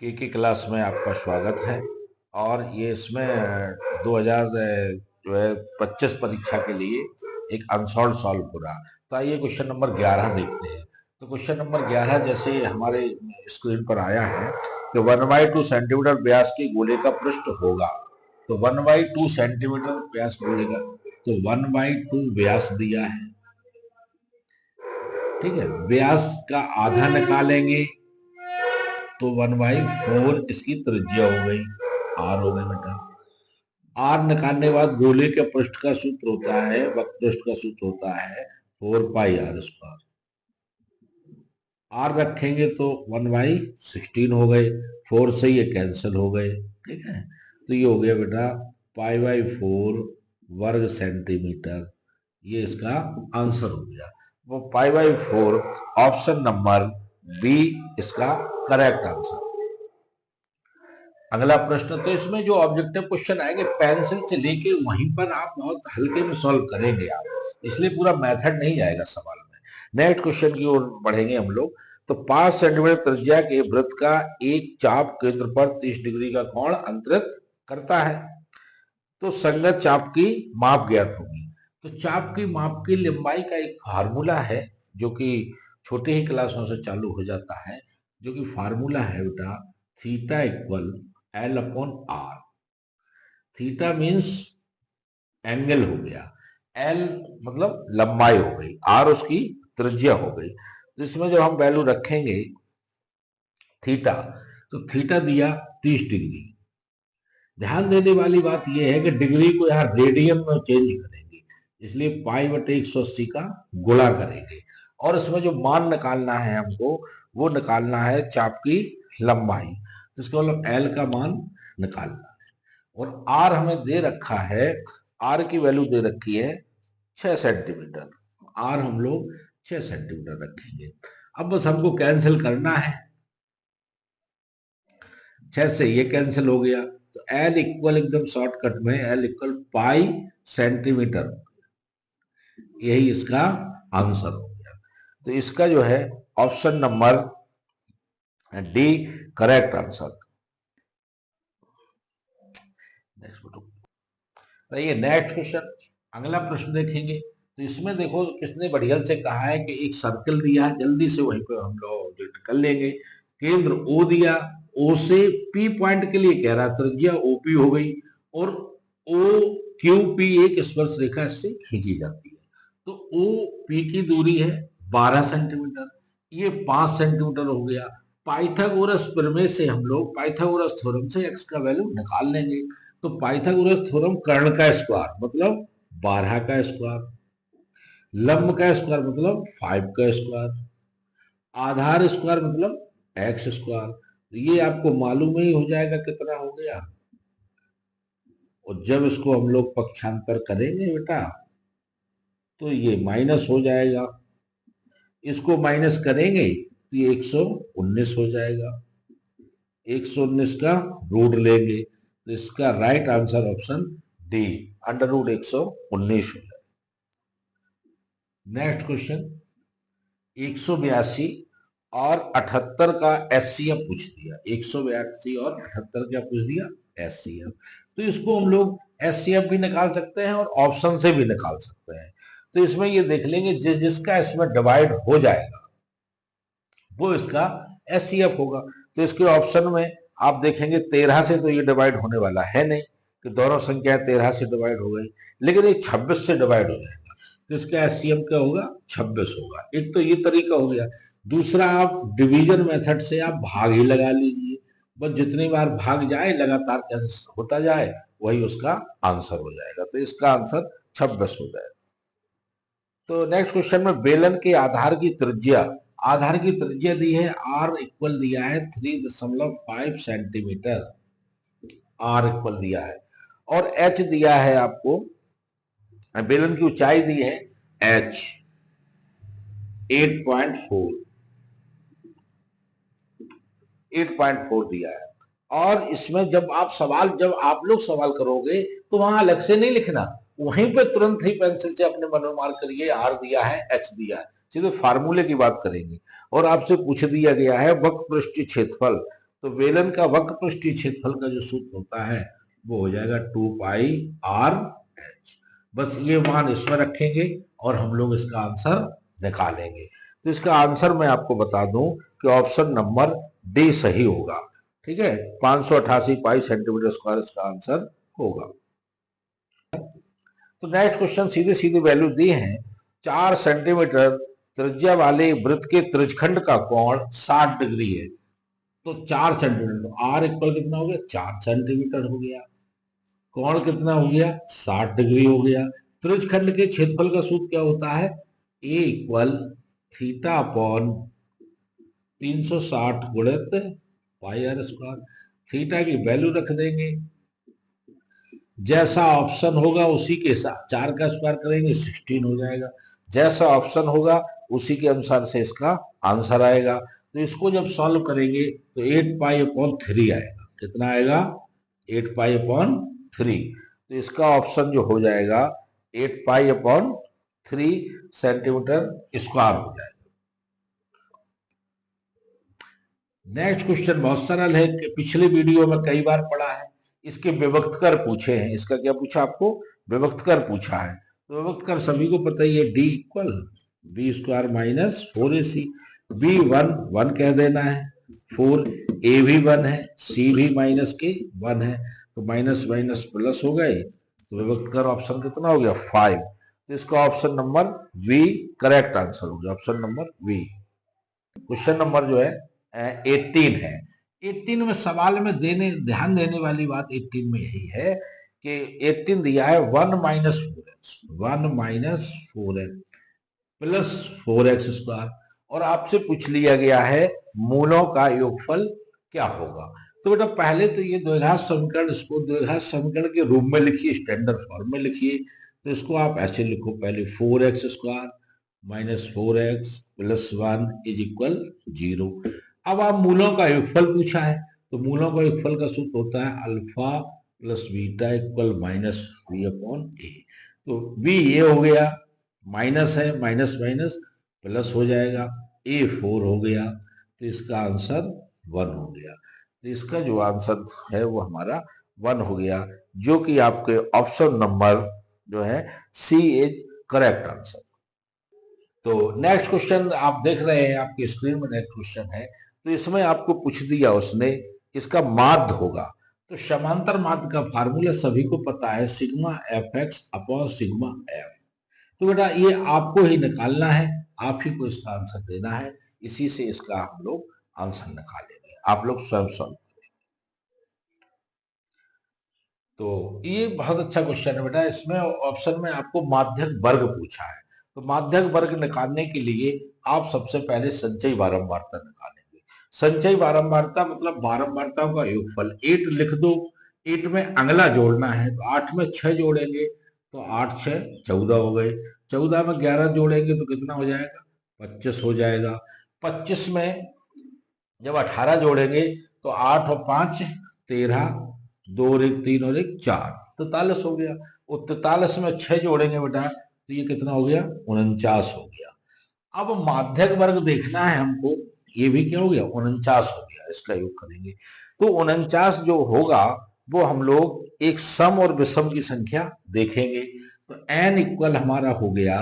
के क्लास में आपका स्वागत है। और ये इसमें 2000 जो है 25 परीक्षा के लिए एक अनसॉल्व सॉल्व हो रहा। तो आइए क्वेश्चन नंबर 11 देखते हैं। तो क्वेश्चन नंबर 11 जैसे हमारे स्क्रीन पर आया है कि 1/2 सेंटीमीटर व्यास के गोले का पृष्ठ होगा। तो 1/2 सेंटीमीटर व्यास गोले का, तो 1/2 व्यास दिया है, ठीक है। व्यास का आधा निकालेंगे तो 1/4 इसकी त्रिज्या हो गई, आर हो गई बेटा। आर निकालने के बाद गोले के पृष्ठ का सूत्र होता है, वक्र पृष्ठ का सूत्र होता है 4πr²। आर रखेंगे तो 1/16 हो गए, 4 से ये कैंसिल हो गए, ठीक है। तो ये हो गया बेटा π/4 वर्ग सेंटीमीटर। ये इसका आंसर हो गया। वो π/4 ऑप्शन नंबर बी इसका करेक्ट आंसर। अगला प्रश्न, तो इसमें जो ऑब्जेक्टिव क्वेश्चन आएंगे पेंसिल से लेके वहीं पर आप बहुत हल्के में सॉल्व करेंगे आप, इसलिए पूरा मेथड नहीं आएगा सवाल में। नेक्स्ट क्वेश्चन की ओर बढ़ेंगे हम लोग। तो 5 सेंटीमीटर त्रिज्या के वृत्त का एक चाप केंद्र पर 30 डिग्री का कोण अंतरित करता है। तो संगत चाप की माप ज्ञात होगी। तो चाप की माप की लंबाई का एक फार्मूला है जो कि छोटे ही क्लासों से चालू हो जाता है, जो कि फार्मूला है बेटा theta equal L/R। Theta means angle हो गया, L मतलब लंबाई हो गई, R उसकी त्रिज्या हो गई। तो इसमें जब हम वैल्यू रखेंगे थीटा, तो थीटा दिया 30 डिग्री। ध्यान देने वाली बात यह है कि डिग्री को यहाँ रेडियन में चेंज करेंगे, इसलिए π/180 का गुणा करेंगे। और इसमें जो मान निकालना है हमको, वो निकालना है चाप की लंबाई। तो इसका मतलब L का मान निकालना है। और R हमें दे रखा है, R की वैल्यू दे रखी है 6 सेंटीमीटर। R हम लोग 6 सेंटीमीटर रखेंगे। अब बस हमको कैंसिल करना है, 6 से ये कैंसिल हो गया, तो L इक्वल एकदम शॉर्टकट में L इक्वल पाई सेंटीमीटर, यही इसका आंसर हो गया। तो इसका जो है option number D correct answer. ये नेक्स्ट क्वेश्चन, अगला प्रश्न देखेंगे। तो इसमें देखो किसने बढ़िया से कहा है कि एक सर्कल दिया है, जल्दी से वहीं पर हम लोग ऑब्जेक्ट कर लेंगे। केंद्र O दिया, O से P पॉइंट के लिए कह रहा है, त्रिज्या OP हो गई, और OQP एक स्पर्श रेखा इससे खींची जाती है। तो OP की दूरी है 12 सेंटीमीटर, ये 5 सेंटीमीटर हो गया। पाइथागोरस प्रमेय से हम लोग पाइथागोरस थ्योरम से x का वैल्यू निकाल लेंगे। तो पाइथागोरस थ्योरम कर्ण का स्क्वायर मतलब 12 का स्क्वायर, लंब का स्क्वायर मतलब 5 का स्क्वायर, आधार स्क्वायर मतलब x स्क्वायर। तो ये आपको मालूम ही हो जाएगा कितना हो गया। और जब इसको हम लोग पक्षांतर करेंगे बेटा, तो ये माइनस हो जाएगा, इसको माइनस करेंगे तो ये 119 हो जाएगा, 119 का रूट लेंगे, तो इसका राइट आंसर ऑप्शन डी √119 हो जाएगा। नेक्स्ट क्वेश्चन, 182 और 78 का एचसीएफ पूछ दिया। 182 और 78 क्या पूछ दिया? एचसीएफ। तो इसको हम लोग एचसीएफ भी निकाल सकते हैं और ऑप्शन से भी निकाल सकते हैं। तो इसमें ये देख लेंगे जिसका इसमें डिवाइड हो जाएगा वो इसका एचसीएफ होगा। तो इसके ऑप्शन में आप देखेंगे 13 से तो ये डिवाइड होने वाला है नहीं, कि दोनों संख्या 13 से डिवाइड हो गई, लेकिन ये 26 से डिवाइड हो जाएगा। तो इसका एचसीएफ क्या होगा? 26 होगा। एक तो ये तरीका हो गया। दूसरा, आप डिवीजन मेथड से आप भाग ही लगा लीजिए, बस जितनी बार भाग जाए लगातार कैंसिल होता जाए, वही उसका आंसर हो जाएगा। तो इसका आंसर 26 हो जाएगा। तो नेक्स्ट क्वेश्चन में बेलन के आधार की त्रिज्या दी है, R इक्वल दिया है 3.5 सेंटीमीटर, R इक्वल दिया है, और H दिया है आपको, बेलन की ऊंचाई दी है H 8.4 दिया है। और इसमें जब आप लोग सवाल करोगे तो वहां अलग से नहीं लिखना, वहीं पे तुरंत ही पेंसिल से अपने मन में मार्क करिए, R दिया है, H दिया है, सीधे फार्मूले की बात करेंगे। और आपसे पूछ दिया गया है वक्र पृष्ठीय क्षेत्रफल, तो बेलन का वक्र पृष्ठीय क्षेत्रफल का जो सूत्र होता है वो हो जाएगा 2 पाई आर एच। बस ये मान इसमें रखेंगे और हम लोग इसका आंसर निकालेंगे। तो इसका आंसर मैं आपको बता दूं कि ऑप्शन नंबर डी सही होगा। ठीक है, 588 पाई सेंटीमीटर स्क्वायर इसका आंसर होगा। तो नेक्स्ट क्वेश्चन सीधे सीधे वैल्यू दी है। 4 सेंटीमीटर त्रिज्या वाले वृत्त के त्रिज्यखंड का कोण 60 डिग्री है। तो 4 सेंटीमीटर, तो आर इक्वल कितना हो गया, 4 सेंटीमीटर हो गया। कोण कितना हो गया, 60 डिग्री हो गया। त्रिज्यखंड के क्षेत्रफल का सूत्र क्या होता है, ए इक्वल थीटा अपॉन 360 गुणित पाई आर स्क्वायर। थीटा की वैल्यू रख देंगे, जैसा ऑप्शन होगा उसी के साथ 4 का स्क्वायर करेंगे 16 हो जाएगा। जैसा ऑप्शन होगा उसी के अनुसार से इसका आंसर आएगा। तो इसको जब सॉल्व करेंगे तो 8 पाई अपॉन 3 आएगा। कितना आएगा, 8 पाई अपॉन 3। तो इसका ऑप्शन जो हो जाएगा 8 पाई अपॉन 3 सेंटीमीटर स्क्वायर हो जाएगा। नेक्स्ट क्वेश्चन बहुत सरल है, पिछले वीडियो में कई बार पढ़ा है। इसके विभक्त कर पूछे हैं। इसका क्या पूछा आपको, विभक्त कर पूछा है। तो विभक्त कर सभी को पता ही है, D equal B square minus 4ac। B 1 कह देना है, 4 ए भी 1 है, सी भी माइनस के 1 है, तो माइनस माइनस प्लस हो गए। तो विभक्त कर ऑप्शन कितना हो गया, 5। तो इसका option number V correct answer हो गया, option number V. Question number जो है 18 है। 18 में सवाल में ध्यान देने वाली बात 18 में यही है कि 18 दिया है 1 minus 4x plus 4x square, और आपसे पूछ लिया गया है मूलों का योगफल क्या होगा। तो बेटा पहले तो ये द्विघात समीकरण, इसको द्विघात समीकरण के रूप में लिखिए, स्टैंडर्ड फॉर्म में लिखिए। तो इसको आप ऐसे लिखो, पहले 4x square minus 4x plus 1 is equal 0। अब आप मूलों का योगफल पूछा है, तो मूलों का योगफल का सूत्र होता है alpha plus beta equal minus B upon A. तो बी ये हो गया, माइनस है, माइनस माइनस प्लस हो जाएगा, ए 4 हो गया। तो इसका आंसर 1 हो गया। तो इसका जो आंसर है वो हमारा 1 हो गया, जो कि आपके ऑप्शन नंबर जो है सी इज करेक्ट आंसर। तो नेक्स्ट क्वेश्चन आप देख रहे हैं, आपकी स्क्रीन में नेक्स्ट क्वेश्चन है। तो इसमें आपको पूछ दिया उसने, इसका माध्य होगा। तो समांतर माध्य का फार्मूला सभी को पता है, sigma F x upon sigma F. तो बेटा ये आपको ही निकालना है, आप ही को इसका आंसर देना है। इसी से इसका हम लोग आंसर निकालेंगे, आप लोग स्वयं सॉल्व करेंगे। तो ये बहुत अच्छा क्वेश्चन है बेटा। इसमें ऑप्शन में आपको माध्यक वर्ग पूछा है। तो माध्यक वर्ग निकालने के लिए आप सबसे पहले संचयी बारंबारता निकालेंगे। संचयी बारंबारता मतलब बारंबारताओं का योगफल। 8 लिख दो, 8 में अगला जोड़ना है, तो 8 में 6 जोड़ेंगे तो 8 6 14 हो गए। 14 में 11 जोड़ेंगे तो कितना हो जाएगा, 25 हो जाएगा। 25 में जब 18 जोड़ेंगे तो 8 और 5 13, 2 और 1 3 और 1 4, 43 हो गया। और 43 में 6 जोड़ेंगे बेटा तो ये कितना हो गया, 49 हो गया। अब माध्यक वर्ग देखना है हमको, ये भी क्या हो गया, 49 हो गया। इसका योग करेंगे तो 49 जो होगा वो हम लोग एक सम और विषम की संख्या देखेंगे। तो n इक्वल हमारा हो गया